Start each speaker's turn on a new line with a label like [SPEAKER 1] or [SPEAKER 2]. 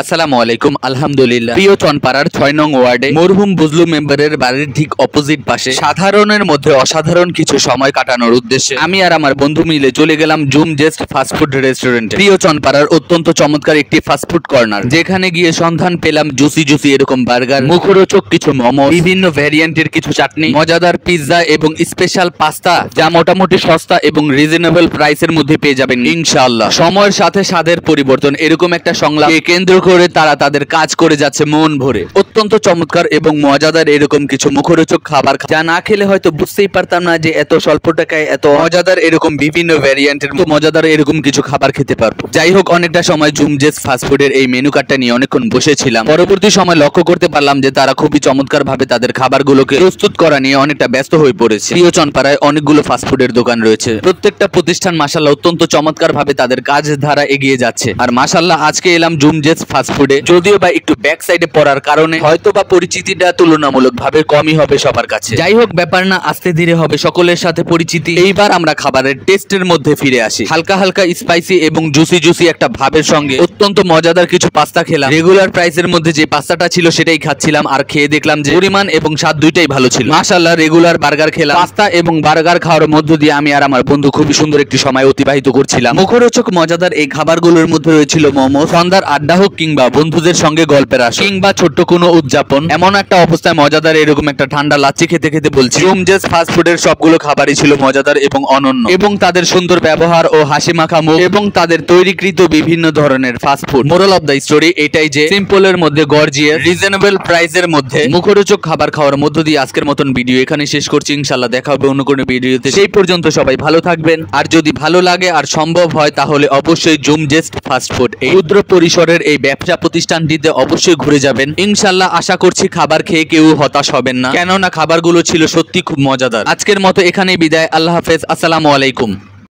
[SPEAKER 1] আসসালামু আলাইকুম। আলহামদুলিল্লাহ। প্রিয় চনপাড়ার 6 নং ওয়ার্ডে মরহুম বুজলু মেম্বারের বাড়ির ঠিক অপোজিট পাশে সাধারণের মধ্যে অসাধারণ কিছু সময় কাটানোর উদ্দেশ্যে আমি আর আমার বন্ধু মিলে চলে গেলাম জুম জেস্ট ফাস্টফুড রেস্টুরেন্টে। প্রিয় চনপাড়ার অত্যন্ত চমৎকার একটি ফাস্টফুড কর্নার, যেখানে গিয়ে সন্ধান পেলাম জুসি জুসি এরকম বার্গার, মুখরোচক কিছু মোমো, বিভিন্ন ভ্যারিয়েন্টের কিছু চাটনি, মজাদার পিৎজা এবং স্পেশাল পাস্তা, যা মোটামুটি সস্তা এবং রিজনেবল প্রাইসের মধ্যে পেয়ে যাবেন ইনশাআল্লাহ। সময়ের সাথে স্বাদের পরিবর্তন, এরকম একটা সংলাপকে কেন্দ্র করে তারা তাদের কাজ করে যাচ্ছে মন ভরে। অত্যন্ত চমৎকার এবং মজাদার এরকম কিছু মুখরোচক খাবার, যা না খেলে হয়তো বুঝতেই পারতাম না যে এত স্বল্প টাকায় এত মজাদার এরকম বিভিন্ন ভ্যারিয়েন্টের মজাদার এরকম কিছু খাবার খেতে পারবো। যাই হোক, অনেকটা সময় জুম জেস্ট ফাস্টফুডের এই মেনু কার্ডটা নিয়ে অনেকক্ষণ বসেছিলাম। পরবর্তী সময় লক্ষ্য করতে পারলাম যে তারা খুবই চমৎকার ভাবে তাদের খাবারগুলোকে প্রস্তুত করা নিয়ে অনেকটা ব্যস্ত হয়ে পড়েছে। প্রিয় চনপাড়ায় অনেকগুলো ফাস্টফুডের দোকান রয়েছে, প্রত্যেকটা প্রতিষ্ঠান মাশাআল্লাহ অত্যন্ত চমৎকার ভাবে তাদের কাজ ধারা এগিয়ে যাচ্ছে। আর মাশাআল্লাহ আজকে এলাম জুম জেস্ট ফাস্টফুডে, যদিও বা একটু ব্যাক সাইডে পড়ার কারণে হয়তো বা পরিচিতিটা তুলনামূলক ভাবে কমই হবে সবার কাছে। যাই হোক, ব্যাপার না, আস্তে ধীরে হবে সকলের সাথে পরিচিতি। এইবার আমরা খাবারের টেস্টের মধ্যে ফিরে আসি। হালকা হালকা স্পাইসি এবং জুসি জুসি একটা ভাবের সঙ্গে অত্যন্ত মজাদার কিছু পাস্তা খেলাম। রেগুলার প্রাইসের মধ্যে যে পাস্তাটা ছিল সেটাই খাচ্ছিলাম, আর খেয়ে দেখলাম যে পরিমাণ এবং স্বাদ দুইটাই ভালো ছিল। মাশাআল্লাহ রেগুলার বার্গার খেলাম। পাস্তা এবং বার্গার খাওয়ার মধ্য দিয়ে আমি আর আমার বন্ধু খুবই সুন্দর একটি সময় অতিবাহিত করছিলাম। মুখরোচক মজাদার এই খাবারগুলোর মধ্যে রয়েছিল মোমো। সন্ধ্যার আড্ডা হোক কিংবা বন্ধুদের সঙ্গে গল্পের আসর কিংবা ছোট্ট কোনো উদযাপন, এমন একটা অবস্থায় মজাদার এরকম একটা ঠান্ডা লাচ্ছি খেতে খেতে বলছি, জুম জেস্ট ফাস্টফুডের সবগুলো খাবারই ছিল মজাদার এবং অনন্য, এবং তাদের সুন্দর ব্যবহার ও হাসি মাখা মুখ এবং তাদের তৈরিকৃত বিভিন্ন ধরনের fast food. Moral of the story এটাই যে সিম্পলের মধ্যে গর্জিয়াস, রিজনেবল প্রাইসের মধ্যে মুখরোচক খাবার খাওয়ার মধ্য দিয়ে আজকের মতন ভিডিও এখানে শেষ করছি। ইনশাআল্লাহ দেখা হবে অন্য কোনো ভিডিওতে। সেই পর্যন্ত সবাই ভালো থাকবেন, আর যদি ভালো লাগে আর সম্ভব হয় তাহলে অবশ্যই জুম জেস্ট ফাস্টফুড এই ক্ষুদ্র পরিসরের এই ব্যবসা প্রতিষ্ঠানটিতে অবশ্যই ঘুরে যাবেন। ইনশাআল্লাহ আশা করছি খাবার খেয়ে কেউ হতাশ হবেন না, কেননা খাবারগুলো ছিল সত্যি খুব মজাদার। আজকের মতো এখানেই বিদায়। আল্লাহ হাফেজ। আসসালামু আলাইকুম।